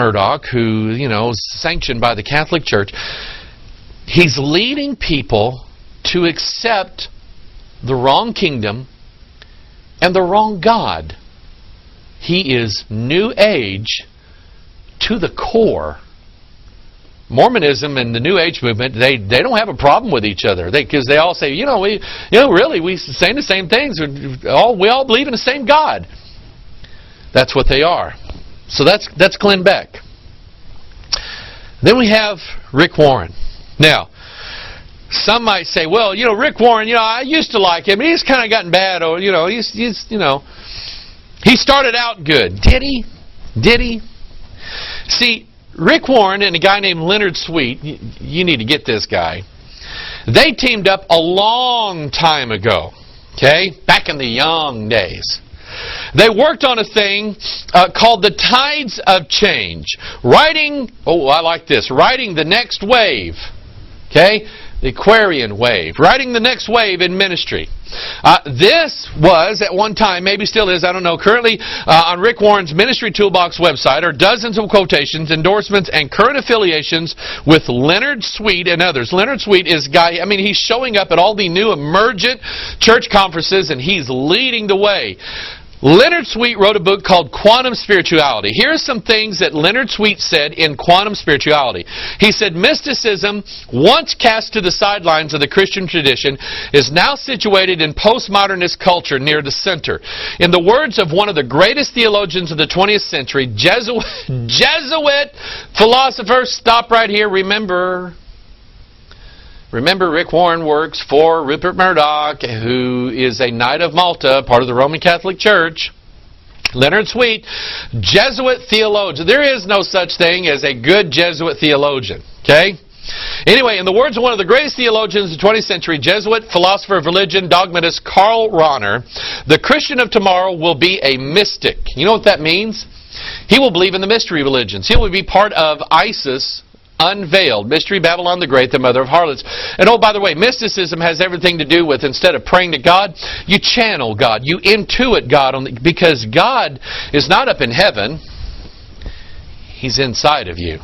Murdoch, who, is sanctioned by the Catholic Church, he's leading people to accept the wrong kingdom and the wrong God. He is New Age to the core. Mormonism and the New Age movement, they don't have a problem with each other, because they all say, we say the same things. We all believe in the same God. That's what they are. So that's Glenn Beck. Then we have Rick Warren. Now, some might say, well, Rick Warren, I used to like him. He's kind of gotten bad, or he started out good. Did he? Did he? See, Rick Warren and a guy named Leonard Sweet, you need to get this guy. They teamed up a long time ago, okay? Back in the young days. They worked on a thing called the Tides of Change. Writing the next wave, okay? The Aquarian wave. Writing the next wave in ministry. This was, at one time, maybe still is, I don't know, currently on Rick Warren's Ministry Toolbox website are dozens of quotations, endorsements, and current affiliations with Leonard Sweet and others. Leonard Sweet is a guy, he's showing up at all the new emergent church conferences, and he's leading the way. Leonard Sweet wrote a book called Quantum Spirituality. Here are some things that Leonard Sweet said in Quantum Spirituality. He said, mysticism, once cast to the sidelines of the Christian tradition, is now situated in postmodernist culture near the center. In the words of one of the greatest theologians of the 20th century, Jesuit philosopher, stop right here, Remember, Rick Warren works for Rupert Murdoch, who is a Knight of Malta, part of the Roman Catholic Church. Leonard Sweet, Jesuit theologian. There is no such thing as a good Jesuit theologian. Okay? Anyway, in the words of one of the greatest theologians of the 20th century, Jesuit philosopher of religion, dogmatist Karl Rahner, the Christian of tomorrow will be a mystic. You know what that means? He will believe in the mystery religions. He will be part of ISIS, unveiled. Mystery Babylon the Great, the mother of harlots. And oh, by the way, mysticism has everything to do with, instead of praying to God, you channel God. You intuit God, because God is not up in heaven. He's inside of you.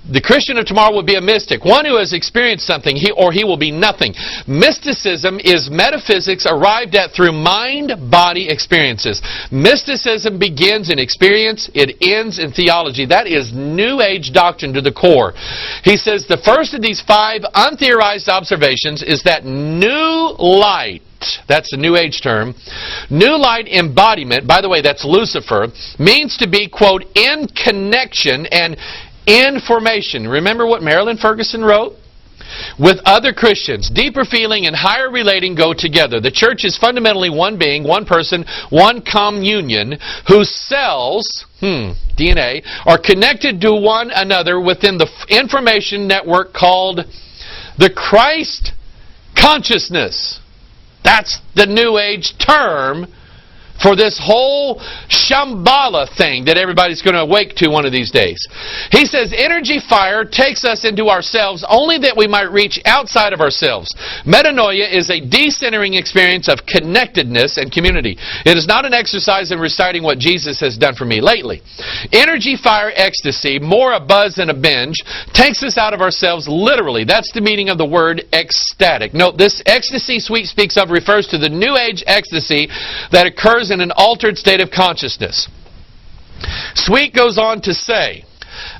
The Christian of tomorrow will be a mystic, one who has experienced something, he will be nothing. Mysticism is metaphysics arrived at through mind-body experiences. Mysticism begins in experience, it ends in theology. That is New Age doctrine to the core. He says the first of these 5 untheorized observations is that new light, that's the New Age term, new light embodiment, by the way, that's Lucifer, means to be, quote, in connection and information. Remember what Marilyn Ferguson wrote? With other Christians, deeper feeling and higher relating go together. The church is fundamentally one being, one person, one communion, whose cells, DNA, are connected to one another within the information network called the Christ consciousness. That's the New Age term for this whole Shambhala thing that everybody's going to awake to one of these days. He says, energy fire takes us into ourselves only that we might reach outside of ourselves. Metanoia is a decentering experience of connectedness and community. It is not an exercise in reciting what Jesus has done for me lately. Energy fire ecstasy, more a buzz than a binge, takes us out of ourselves literally. That's the meaning of the word ecstatic. Note, this ecstasy Sweet speaks of refers to the New Age ecstasy that occurs in an altered state of consciousness. Sweet goes on to say,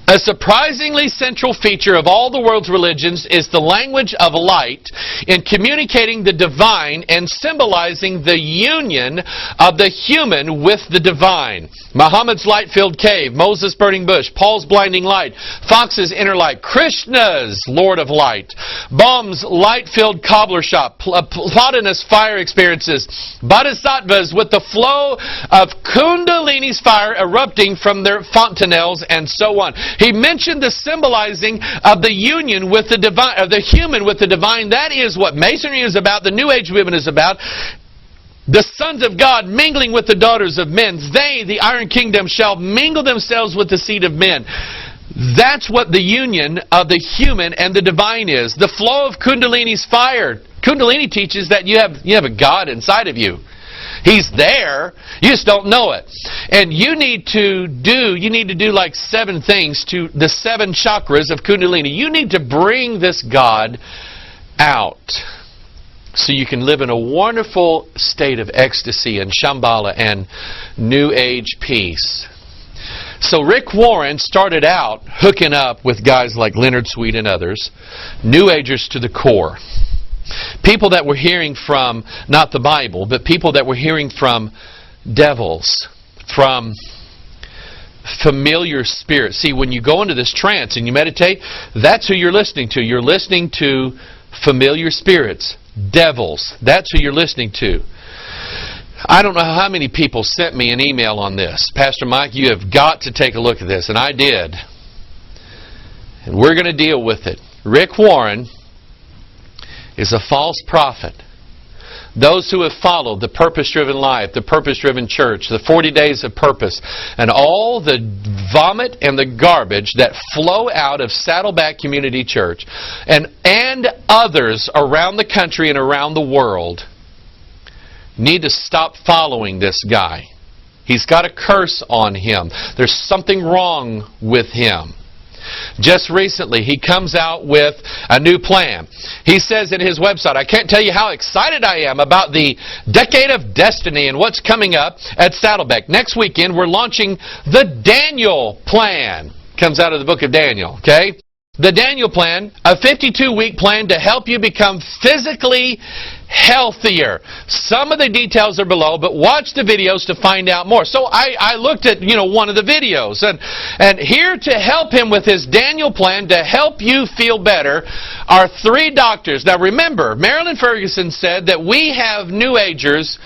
a surprisingly central feature of all the world's religions is the language of light in communicating the divine and symbolizing the union of the human with the divine. Muhammad's light-filled cave, Moses' burning bush, Paul's blinding light, Fox's inner light, Krishna's Lord of Light, Baum's light-filled cobbler shop, Plotinus fire experiences, Bodhisattvas with the flow of Kundalini's fire erupting from their fontanelles, and so on. He mentioned the symbolizing of the union with the divine, of the human with the divine. That is what Masonry is about, the New Age movement is about. The sons of God mingling with the daughters of men. They, the iron kingdom, shall mingle themselves with the seed of men. That's what the union of the human and the divine is. The flow of Kundalini's fire. Kundalini teaches that you have a God inside of you. He's there. You just don't know it. And you need to do like 7 things to the 7 chakras of Kundalini. You need to bring this God out so you can live in a wonderful state of ecstasy and Shambhala and New Age peace. So Rick Warren started out hooking up with guys like Leonard Sweet and others, New Agers to the core. People that were hearing from, not the Bible, but people that were hearing from devils, from familiar spirits. See, when you go into this trance and you meditate, that's who you're listening to. You're listening to familiar spirits, devils. That's who you're listening to. I don't know how many people sent me an email on this. Pastor Mike, you have got to take a look at this. And I did. And we're going to deal with it. Rick Warren is a false prophet. Those who have followed the purpose-driven life, the purpose-driven church, the 40 days of purpose, and all the vomit and the garbage that flow out of Saddleback Community Church and others around the country and around the world need to stop following this guy. He's got a curse on him. There's something wrong with him. Just recently, he comes out with a new plan. He says in his website, I can't tell you how excited I am about the Decade of Destiny and what's coming up at Saddleback. Next weekend, we're launching the Daniel Plan. Comes out of the book of Daniel, okay? The Daniel Plan, a 52-week plan to help you become physically healthier. Some of the details are below, but watch the videos to find out more. So I looked at one of the videos, and here to help him with his Daniel Plan to help you feel better are 3 doctors. Now remember, Marilyn Ferguson said that we have New Agers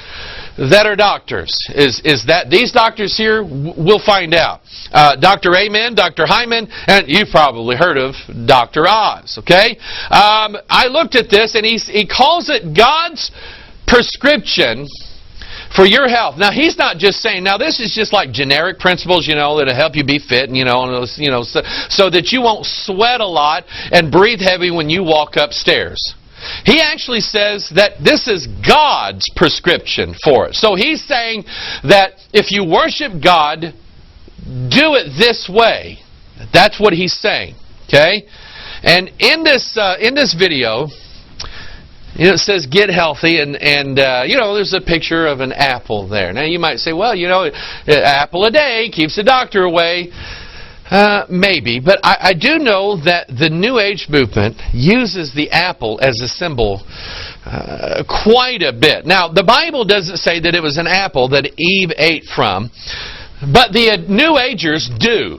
that are doctors. Is that these doctors here? We'll find out. Dr. Amen, Dr. Hyman, and you've probably heard of Dr. Oz, okay? I looked at this, and he calls it God's prescription for your health. Now, he's not just saying, now this is just like generic principles, that'll help you be fit, so that you won't sweat a lot and breathe heavy when you walk upstairs. He actually says that this is God's prescription for it. So he's saying that if you worship God, do it this way. That's what he's saying. Okay? And in this video, it says get healthy, and there's a picture of an apple there. Now you might say, well, an apple a day keeps the doctor away. Maybe, but I do know that the New Age movement uses the apple as a symbol quite a bit. Now, the Bible doesn't say that it was an apple that Eve ate from, but the New Agers do.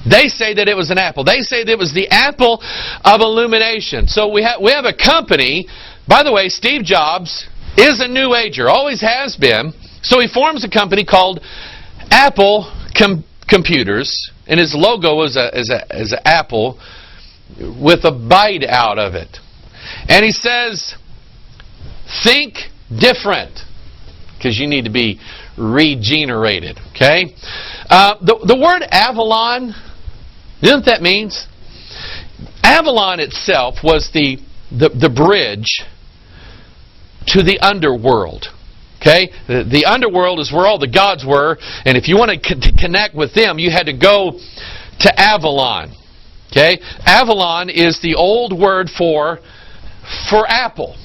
They say that it was an apple. They say that it was the apple of illumination. So we have a company. By the way, Steve Jobs is a New Ager, always has been. So he forms a company called Apple Computers. And his logo is an apple with a bite out of it. And he says, think different, because you need to be regenerated. Okay? The word Avalon, you know what that means? Avalon itself was the bridge to the underworld. Okay? The underworld is where all the gods were, and if you wanted to connect with them, you had to go to Avalon. Okay? Avalon is the old word for apple.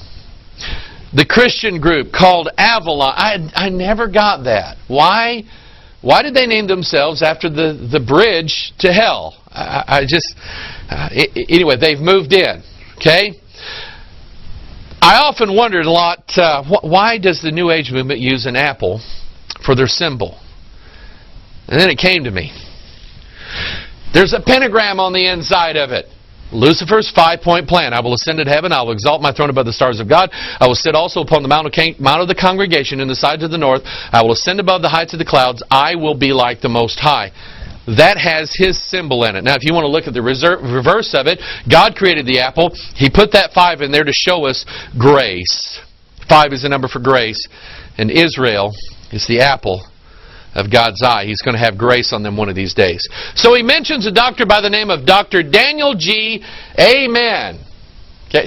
The Christian group called Avalon. I never got that. Why? Why did they name themselves after the bridge to hell? Anyway, they've moved in. Okay? I often wondered a lot, why does the New Age movement use an apple for their symbol? And then it came to me. There's a pentagram on the inside of it. Lucifer's 5-point plan. I will ascend to heaven. I will exalt my throne above the stars of God. I will sit also upon the mount of the congregation in the sides of the north. I will ascend above the heights of the clouds. I will be like the Most High. That has his symbol in it. Now, if you want to look at the reverse of it, God created the apple. He put that 5 in there to show us grace. 5 is the number for grace. And Israel is the apple of God's eye. He's going to have grace on them one of these days. So he mentions a doctor by the name of Dr. Daniel G. Amen. Okay.